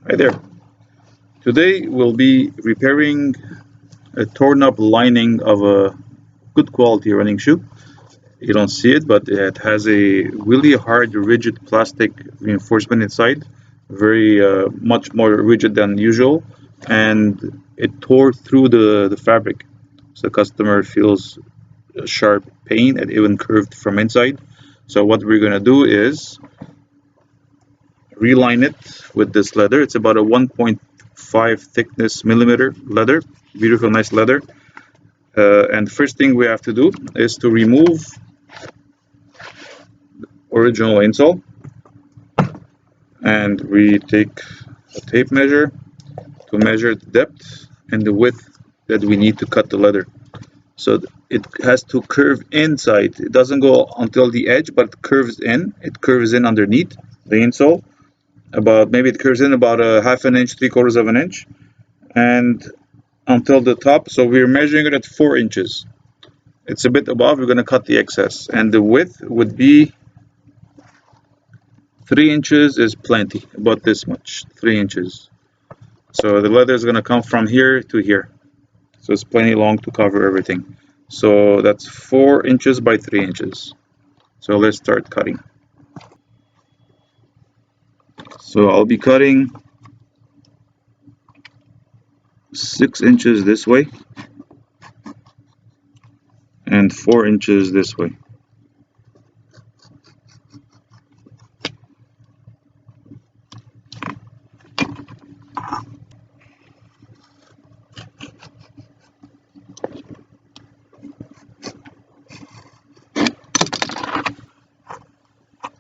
Hi there. Today we'll be repairing a torn up lining of a good quality running shoe. You don't see it, but it has a really hard, rigid plastic reinforcement inside, very much more rigid than usual, and it tore through the fabric. So the customer feels a sharp pain and even curved from inside. So what we're gonna do is reline it with this leather. It's about a 1.5 thickness millimeter leather, beautiful, nice leather. And first thing we have to do is to remove original insole, and we take a tape measure to measure the depth and the width that we need to cut the leather. So it has to curve inside. It doesn't go until the edge, but it curves in. It curves in underneath the insole. About maybe it curves in about a half an inch, 3/4 of an inch, and until the top. So we're measuring it at 4 inches. It's a bit above. We're going to cut the excess, and the width would be 3 inches is plenty, about this much, 3 inches. So the leather is going to come from here to here. So it's plenty long to cover everything. So that's 4 inches by 3 inches. So let's start cutting. So I'll be cutting 6 inches this way and 4 inches this way.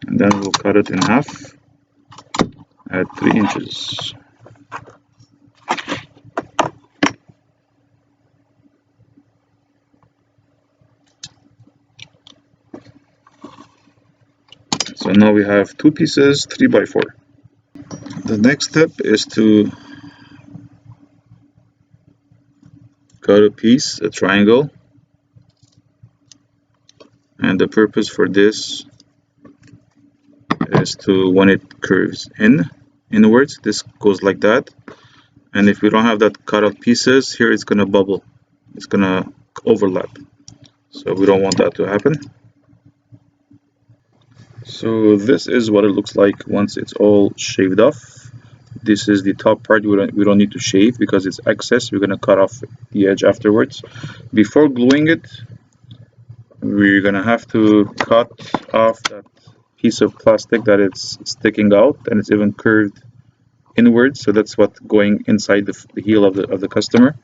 And then we'll cut it in half at 3 inches. So now we have 2 pieces, 3 by 4. The next step is to cut a piece, a triangle, and the purpose for this is to, when it curves inwards, this goes like that, and if we don't have that cut out pieces here, it's gonna bubble, it's gonna overlap, so we don't want that to happen. So this is what it looks like once it's all shaved off. This is the top part. We don't need to shave because it's excess. We're gonna cut off the edge afterwards. Before gluing it, we're gonna have to cut off that piece of plastic that it's sticking out, and it's even curved inwards, so that's what's going inside the heel of the customer.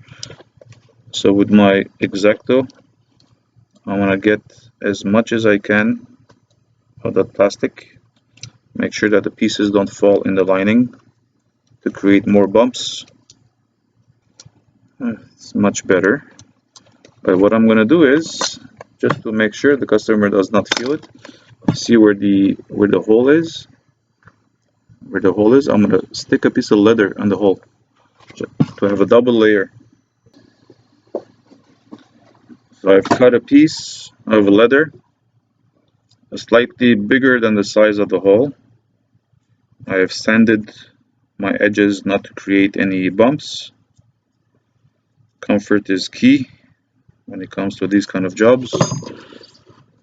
So with my X-Acto, I want to get as much as I can of that plastic. Make sure that the pieces don't fall in the lining to create more bumps. It's much better. But what I'm gonna do is, just to make sure the customer does not feel it, see where the hole is. Where the hole is, I'm gonna stick a piece of leather on the hole to have a double layer. So I've cut a piece of leather slightly bigger than the size of the hole. I have sanded my edges not to create any bumps. Comfort is key when it comes to these kind of jobs.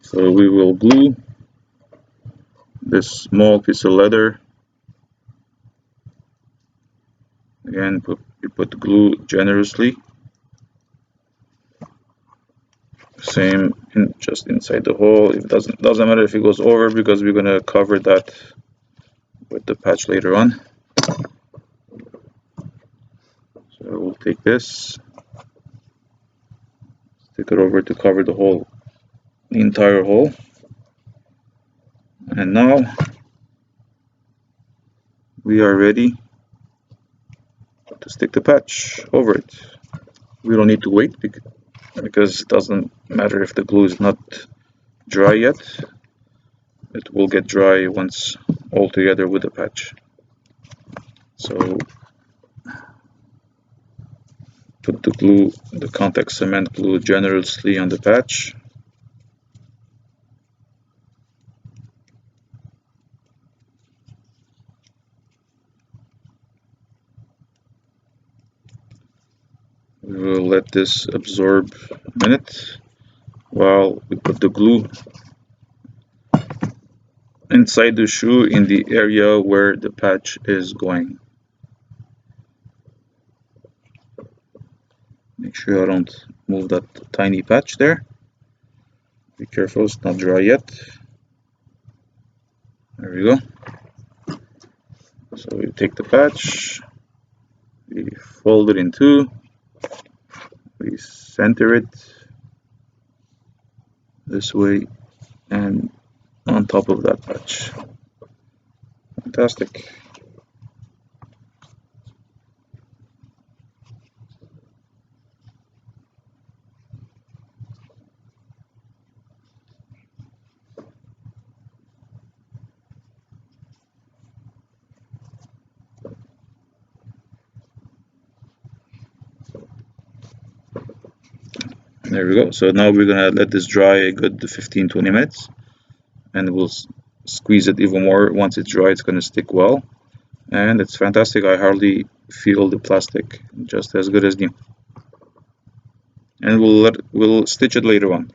So we will glue this small piece of leather. Again, we put glue generously. Same just inside the hole. It doesn't matter if it goes over, because we're gonna cover that with the patch later on. So we'll take this, stick it over to cover the entire hole, and now we are ready to stick the patch over it. We don't need to wait because it doesn't matter if the glue is not dry yet. It will get dry once all together with the patch. So put the contact cement glue generously on the patch. We will let this absorb a minute while we put the glue inside the shoe in the area where the patch is going. Make sure I don't move that tiny patch there. Be careful, it's not dry yet. There we go. So we take the patch, we fold it in two, we center it this way and on top of that patch. Fantastic. There we go. So now we're gonna let this dry a good 15-20 minutes, and we'll squeeze it even more. Once it's dry, it's gonna stick well, and it's fantastic. I hardly feel the plastic, just as good as new. And we'll stitch it later on.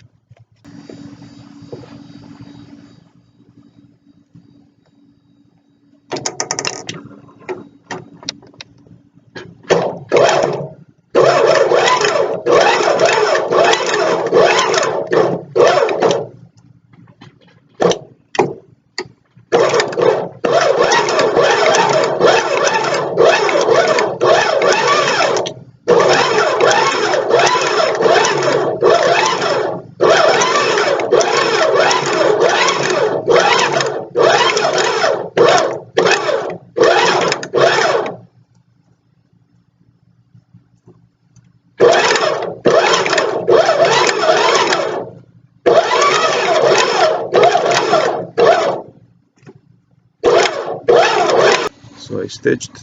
So I stitched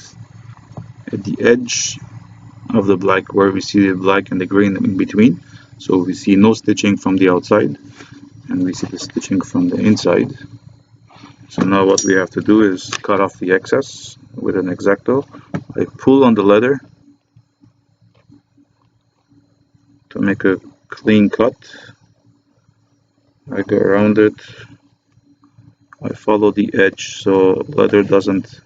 at the edge of the black where we see the black and the green in between. So we see no stitching from the outside, and we see the stitching from the inside. So now what we have to do is cut off the excess with an X-Acto. I pull on the leather to make a clean cut. I go around it. I follow the edge so leather doesn't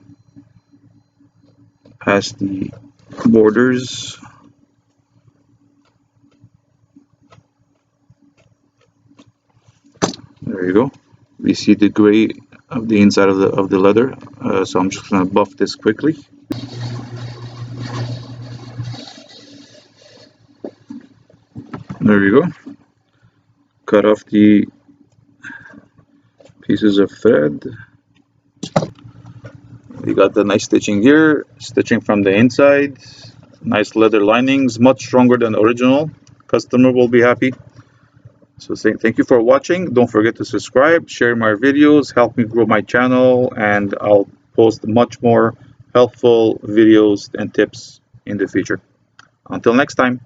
pass the borders. There you go. We see the gray of the inside of the leather. So I'm just gonna buff this quickly. There you go. Cut off the pieces of thread. We got the nice stitching here, stitching from the inside, nice leather linings, much stronger than the original. Customer will be happy. So thank you for watching. Don't forget to subscribe, share my videos, help me grow my channel, and I'll post much more helpful videos and tips in the future. Until next time.